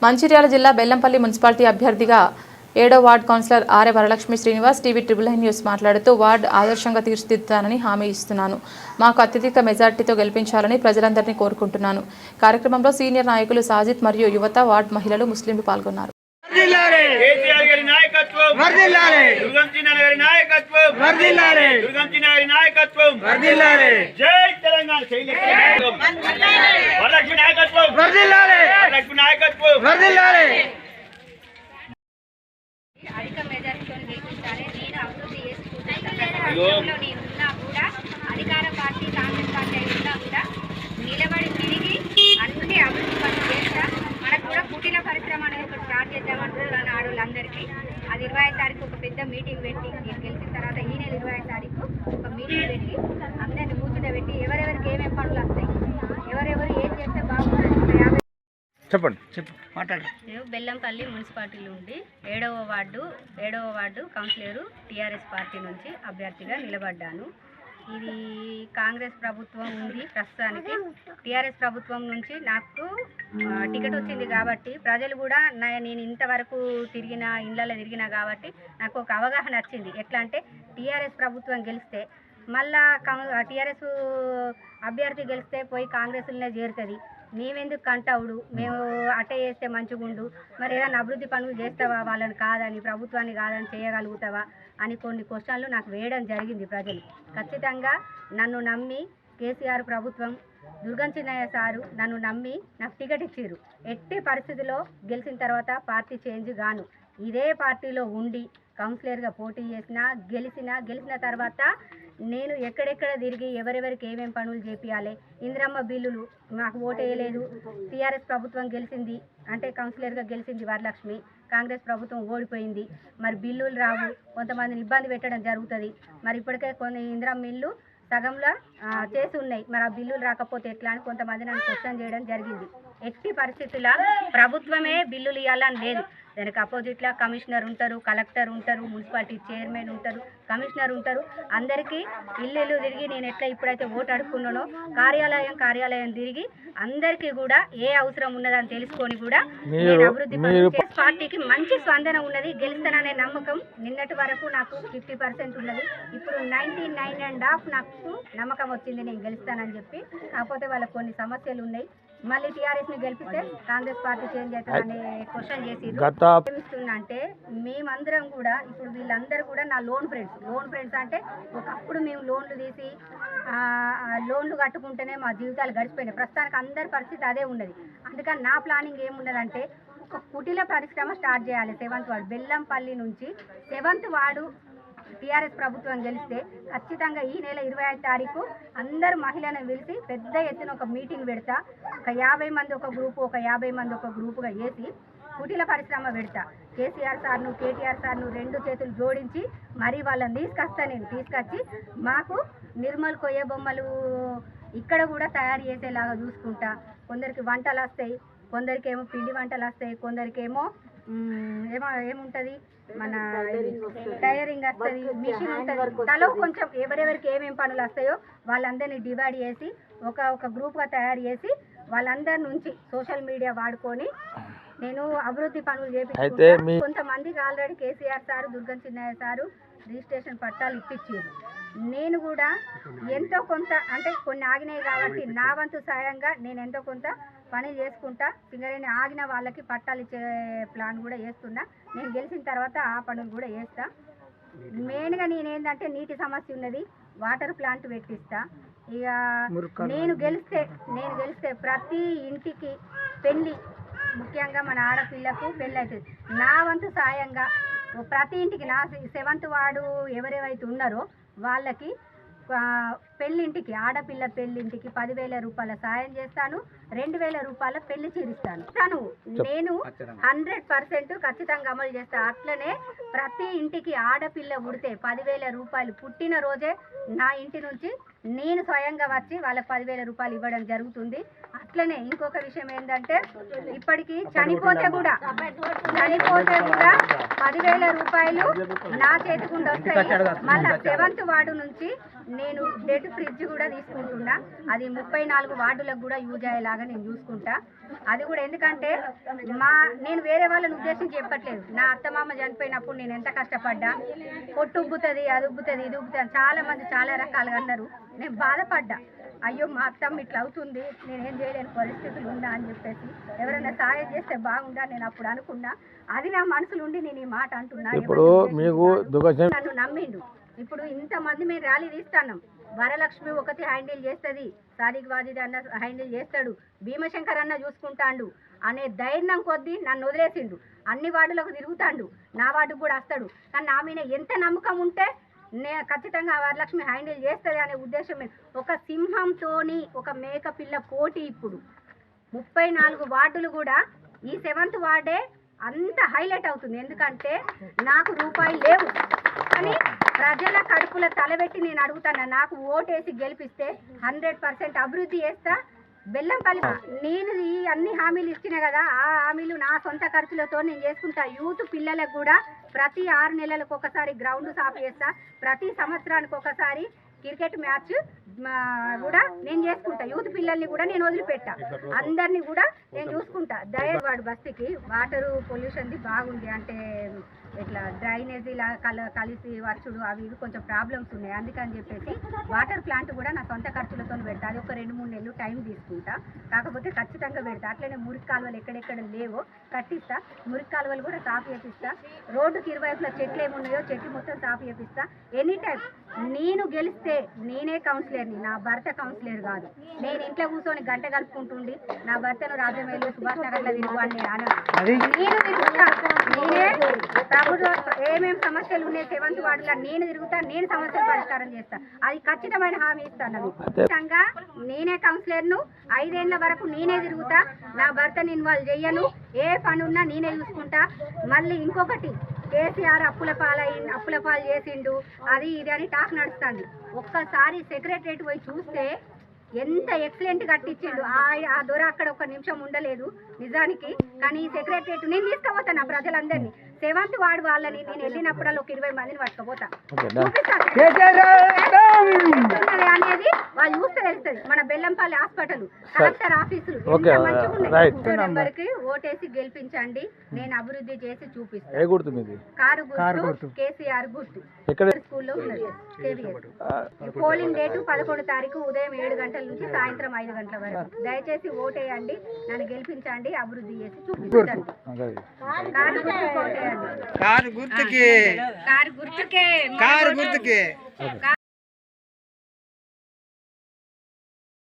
మంచిర్యాల జిల్లా బెల్లంపల్లి మున్సిపాలిటీ అభ్యర్థిగా 7వ ward councillor Arya Varalakshmi Srinivas TV triple news మాట్లాడుతూ వార్డు ఆదర్శంగా తీర్చిదిద్దుతానని హామీ ఇస్తున్నాను. మాకు అత్యధిక మెజార్టీతో గెలిపించాలని ప్రజలందరినీ కోరుకుంటున్నాను. కార్యక్రమంలో సీనియర్ నాయకులు సాజిద్ మరియు యువత, వార్డు మహిళలు, ముస్లింలు పాల్గొన్నారు. అధిక మెజారిటీతో గెలిపించాలి. నేను అభివృద్ధి చేసుకుంటున్నా కూడా అధికార పార్టీ కాంగ్రెస్ పార్టీ ఉన్నా కూడా నిలబడి తిరిగి అన్ని అభివృద్ధి పనులు చేస్తా. మనకు కూడా పుట్టిన పరిశ్రమ అనేది ఒకటి స్టార్ట్ చేద్దామంటున్నాను ఆడవాళ్ళందరికీ. అది 25వ తారీఖు ఒక పెద్ద మీటింగ్ పెట్టి, నేను గెలిచిన తర్వాత ఈ నెల 25వ తారీఖు ఒక మీటింగ్ పెట్టి అందరిని కూర్చుండబెట్టి ఎవరెవరికి ఏమేమి పనులు వస్తాయి, ఎవరెవరు ఏం చేస్తే బాగుంటుంది. నేను బెల్లంపల్లి మున్సిపాలిటీ నుండి 7వ వార్డు కౌన్సిలరు టీఆర్ఎస్ పార్టీ నుంచి అభ్యర్థిగా నిలబడ్డాను. ఇది కాంగ్రెస్ ప్రభుత్వం ఉంది ప్రస్తుతానికి. టీఆర్ఎస్ ప్రభుత్వం నుంచి నాకు టికెట్ వచ్చింది కాబట్టి ప్రజలు కూడా నేను ఇంతవరకు ఇళ్ళలో తిరిగినా కాబట్టి నాకు ఒక అవగాహన వచ్చింది. ఎట్లా అంటే టీఆర్ఎస్ ప్రభుత్వం గెలిస్తే మళ్ళా టీఆర్ఎస్ అభ్యర్థి గెలిస్తే పోయి కాంగ్రెస్లోనే చేరుతుంది. మేమెందుకు కంటవుడు, మేము అట్టే చేస్తే మంచిగుండు, మరి ఏదైనా అభివృద్ధి పనులు చేస్తావా, వాళ్ళని కాదని ప్రభుత్వాన్ని కాదని చేయగలుగుతావా అని కొన్ని క్వశ్చన్లు నాకు వేయడం జరిగింది ప్రజలు. ఖచ్చితంగా నన్ను నమ్మి కేసీఆర్ ప్రభుత్వం, దుర్గం చిన్నయ్య సారు నన్ను నమ్మి నాకు టికెట్ ఇచ్చారు. ఎట్టి పరిస్థితిలో గెలిచిన తర్వాత పార్టీ చేంజ్ గాను ఇదే పార్టీలో ఉండి కౌన్సిలర్గా పోటీ గెలిచిన తర్వాత నేను ఎక్కడెక్కడ తిరిగి ఎవరెవరికి ఏమేమి పనులు చేపియాలి. ఇందిరమ్మ బిల్లులు మాకు ఓటు వేయలేదు. టీఆర్ఎస్ ప్రభుత్వం గెలిచింది అంటే కౌన్సిలర్గా గెలిచింది వరలక్ష్మి, కాంగ్రెస్ ప్రభుత్వం ఓడిపోయింది. మరి బిల్లులు రావు, కొంతమందిని ఇబ్బంది పెట్టడం జరుగుతుంది. మరి ఇప్పటికే కొన్ని ఇందిరమ్మ ఇల్లు సగంలో చేసి ఉన్నాయి. మరి ఆ బిల్లులు రాకపోతే ఎట్లా అని కొంతమంది నన్ను క్వశ్చన్ చేయడం జరిగింది. ఎట్టి పరిస్థితుల్లో ప్రభుత్వమే బిల్లులు ఇవ్వాలని లేదు. దానికి అపోజిట్లో కమిషనర్ ఉంటారు, కలెక్టర్ ఉంటారు, మున్సిపాలిటీ చైర్మన్ ఉంటారు, కమిషనర్ ఉంటారు. అందరికీ ఇల్లు తిరిగి నేను ఎట్లా ఇప్పుడైతే ఓటు అడుక్కున్నానో కార్యాలయం తిరిగి అందరికీ కూడా ఏ అవసరం ఉన్నదని తెలుసుకొని కూడా నేను అభివృద్ధి పార్టీకి మంచి స్పందన ఉన్నది. గెలుస్తాననే నమ్మకం నిన్నటి వరకు నాకు 50% ఉన్నది. ఇప్పుడు 99.5 నాకు నమ్మకం వచ్చింది నేను గెలుస్తానని చెప్పి. కాకపోతే వాళ్ళకి కొన్ని సమస్యలు ఉన్నాయి. మళ్ళీ టీఆర్ఎస్ని గెలిపిస్తే కాంగ్రెస్ పార్టీ చేంజ్ అవుతుందనే క్వశ్చన్ చేసి ఏమిస్తున్నా అంటే మేమందరం కూడా ఇప్పుడు వీళ్ళందరూ కూడా నా లోన్ ఫ్రెండ్స్ అంటే ఒకప్పుడు మేము లోన్లు తీసి లోన్లు కట్టుకుంటేనే మా జీవితాలు గడిచిపోయినాయి. ప్రస్తుతానికి అందరి పరిస్థితి అదే ఉన్నది. అందుకని నా ప్లానింగ్ ఏమున్నదంటే ఒక కుటీల పరిశ్రమ స్టార్ట్ చేయాలి. 7వ వార్డు బెల్లంపల్లి నుంచి 7వ వార్డు టీఆర్ఎస్ ప్రభుత్వం గెలిస్తే ఖచ్చితంగా ఈ నెల 25వ తారీఖు అందరు మహిళలను పిలిచి పెద్ద ఎత్తున ఒక మీటింగ్ పెడతా. ఒక 50 మంది ఒక గ్రూపు, ఒక 50 మంది ఒక గ్రూపుగా వేసి కుటీల పరిశ్రమ పెడతా. కేసీఆర్ సార్ను, కేటీఆర్ సార్ను 2 చేతులు జోడించి మరి వాళ్ళని తీసుకొచ్చి మాకు నిర్మల్ కొయ్య బొమ్మలు ఇక్కడ కూడా తయారు చేసేలాగా చూసుకుంటా. కొందరికి వంటలు వస్తాయి, కొందరికేమో పిండి వంటలు వస్తాయి, కొందరికేమో ఏముంటుంది మన టైరింగ్ వస్తుంది, మిషన్ ఉంటుంది. తలో కొంచెం ఎవరెవరికి ఏమేమి పనులు వస్తాయో వాళ్ళందరినీ డివైడ్ చేసి ఒక గ్రూప్గా తయారు చేసి వాళ్ళందరి నుంచి సోషల్ మీడియా వాడుకొని నేను అభివృద్ధి పనులు చేపించుకుంటా. కొంతమందికి already KCR sir, Durgam Chinnaiah sir registration పట్టాలు ఇప్పించారు. నేను కూడా ఎంతో కొంత అంటే కొన్ని ఆగినాయి కాబట్టి నా వంతు సాయంగా నేను ఎంతో కొంత పని చేసుకుంటా. సింగరేణి ఆగిన వాళ్ళకి పట్టాలు ఇచ్చే ప్లాన్ కూడా చేస్తున్నా. నేను గెలిచిన తర్వాత ఆ పనులు కూడా చేస్తా. మెయిన్గా నేనేంటంటే నీటి సమస్య ఉన్నది, వాటర్ ప్లాంట్ పెట్టిస్తా. ఇక నేను గెలిస్తే ప్రతి ఇంటికి పెళ్ళి, ముఖ్యంగా మన ఆడపిల్లకు పెళ్ళి అవుతుంది. నా వంతు సాయంగా ప్రతి ఇంటికి నా 7వ వార్డు ఎవరెవరైతే ఉన్నారో వాళ్ళకి పెళ్ళింటికి, ఆడపిల్ల పెళ్ళింటికి 10,000 రూపాయల సాయం చేస్తాను. 2,000 రూపాయల పెళ్లి చీరిస్తాను. నేను 100% ఖచ్చితంగా అమలు చేస్తాను. అట్లనే ప్రతి ఇంటికి ఆడపిల్ల పుడితే 10,000 రూపాయలు పుట్టిన రోజే నా ఇంటి నుంచి నేను స్వయంగా వచ్చి వాళ్ళకి 10,000 రూపాయలు ఇవ్వడం జరుగుతుంది. అట్లనే ఇంకొక విషయం ఏంటంటే ఇప్పటికి చనిపోతే కూడా 10,000 రూపాయలు నా చేతికుండా వస్తాయి. మళ్ళీ 7th వార్డు నుంచి నేను డెట్ ఫ్రిడ్జ్ కూడా తీసుకుంటున్నా. అది 34 వార్డులకు కూడా యూజ్ అయ్యేలాగా నేను చూసుకుంటా. అది కూడా ఎందుకంటే నేను వేరే వాళ్ళని ఉద్దేశించి చెప్పట్లేదు. నా అత్తమామ చనిపోయినప్పుడు నేను ఎంత కష్టపడ్డా, పొట్టు ఉబ్బుతుంది, అది ఉబ్బుతుంది, ఇది ఉబ్బుతుంది, చాలా మంది చాలా రకాలుగా అన్నారు. నేను బాధపడ్డా, అయ్యో మా అత్తమ్మ ఇట్లా అవుతుంది, నేనేం చేయలేని పరిస్థితులు ఉందా అని చెప్పేసి ఎవరైనా సాయం చేస్తే బాగుండా నేను అప్పుడు అనుకున్నా. అది నా మనసులో ఉండి నేను ఈ మాట అంటున్నా. ఇప్పుడు మీకు నన్ను నమ్మిండు. ఇప్పుడు ఇంతమంది మేము ర్యాలీ తీస్తున్నాం. వరలక్ష్మి ఒకటి హ్యాండిల్ చేస్తుంది, సాదిక్ వాజిద్ అన్న హ్యాండిల్ చేస్తాడు, భీమశంకర్ అన్న చూసుకుంటాడు అనే ధైర్యం కొద్దీ నన్ను వదిలేసిండు. అన్ని వార్డులకు తిరుగుతాడు, నా వార్డుకు కూడా వస్తాడు. కానీ నా మీద ఎంత నమ్మకం ఉంటే ఖచ్చితంగా వరలక్ష్మి హ్యాండిల్ చేస్తుంది అనే ఉద్దేశం. ఒక సింహంతోని ఒక మేక పిల్ల పోటీ. ఇప్పుడు 34 వార్డులు కూడా ఈ 7th వార్డే అంత హైలైట్ అవుతుంది. ఎందుకంటే నాకు రూపాయలు లేవు, కానీ ప్రజల కడుపుల తలబెట్టి నేను అడుగుతాను. నాకు ఓటేసి గెలిపిస్తే 100% అభివృద్ధి చేస్తా. బెల్లంపల్లి నేను ఈ అన్ని హామీలు ఇచ్చినా కదా, ఆ హామీలు నా సొంత ఖర్చులతో నేను చేసుకుంటా. యూత్ పిల్లలకు కూడా ప్రతి 6 నెలలకు ఒకసారి గ్రౌండ్ సాఫ్ చేస్తా. ప్రతి సంవత్సరానికి ఒకసారి క్రికెట్ మ్యాచ్ కూడా నేను చేసుకుంటా. యూత్ పిల్లల్ని కూడా నేను వదిలిపెట్టా, అందరినీ కూడా నేను చూసుకుంటా. దయవాడు బస్తీకి వాటర్ పొల్యూషన్ది బాగుంది. అంటే ఇట్లా డ్రైనేజీలా కలిసి వచ్చుడు అవి ఇవి కొంచెం ప్రాబ్లమ్స్ ఉన్నాయి. అందుకని చెప్పేసి వాటర్ ప్లాంట్ కూడా నా సొంత ఖర్చులతో పెడతా. అది ఒక 2-3 నెలలు టైం తీసుకుంటా, కాకపోతే ఖచ్చితంగా పెడతా. అట్లనే మురికి కాలువలు ఎక్కడెక్కడ లేవో కట్టిస్తా. మురికి కాలువలు కూడా సాఫ్ చేపిస్తా. రోడ్డుకి ఇరువైపులా చెట్లు ఏమున్నాయో చెట్లు మొత్తం సాఫ్ చేపిస్తా. ఎనీ టైం నేను గెలిస్తే నేనే కౌన్సిలర్ని, నా భర్త కౌన్సిలర్ కాదు. నేను ఇంట్లో కూర్చొని గంట కలుపుకుంటుండి నా భర్తను రాజమేలు సుభాష్ నగర్లో తిరుగువాడిని నేను తిరుగుతా. నేనే ప్రభుత్వం ఏమేమి సమస్యలు ఉన్నాయి 7th వార్డులో నేను తిరుగుతా, నేను సమస్యలు పరిష్కారం చేస్తా. అది ఖచ్చితమైన హామీ ఇస్తాను. ఖచ్చితంగా నేనే కౌన్సిలర్ను. 5 ఏళ్ల వరకు నేనే తిరుగుతా. నా భర్తను ఇన్వాల్వ్ చెయ్యను. ఏ పని ఉన్నా నేనే చూసుకుంటా. మళ్ళీ ఇంకొకటి, కేసీఆర్ అప్పుల పాలు చేసిండు, అది ఇది అని టాక్ నడుస్తుంది. ఒక్కసారి సెక్రటరేట్ పోయి చూస్తే ఎంత ఎక్సలెంట్ కట్టించిండు. ఆ దొర అక్కడ ఒక నిమిషం ఉండలేదు నిజానికి. కానీ ఈ సెక్రటరేట్ నేను తీసుకుపోతాను ప్రజలందరినీ. 7th వార్డు వాళ్ళని నేను వెళ్ళినప్పుడల్లా ఒక 20 మందిని పట్టుకుపోతా, చూపిస్తాను అనేది వాళ్ళు చూస్తే తెలుస్తుంది. మన బెల్లంపల్లి హాస్పిటల్, కలెక్టర్ ఆఫీసులు నెంబర్కి ఓటేసి గెలిపించండి. నేను అభివృద్ధి చేసి చూపిస్తాను. కారు గుర్తు, కేసీఆర్ గుర్తు. స్కూల్లో ఉన్నది పోలింగ్ డేటు 11వ తారీఖు ఉదయం 7 గంటల నుంచి సాయంత్రం 5 గంటల వరకు. దయచేసి ఓటేయండి, నన్ను గెలిపించండి, అభివృద్ధి చేసి చూపించండి. కారు గుర్తుకే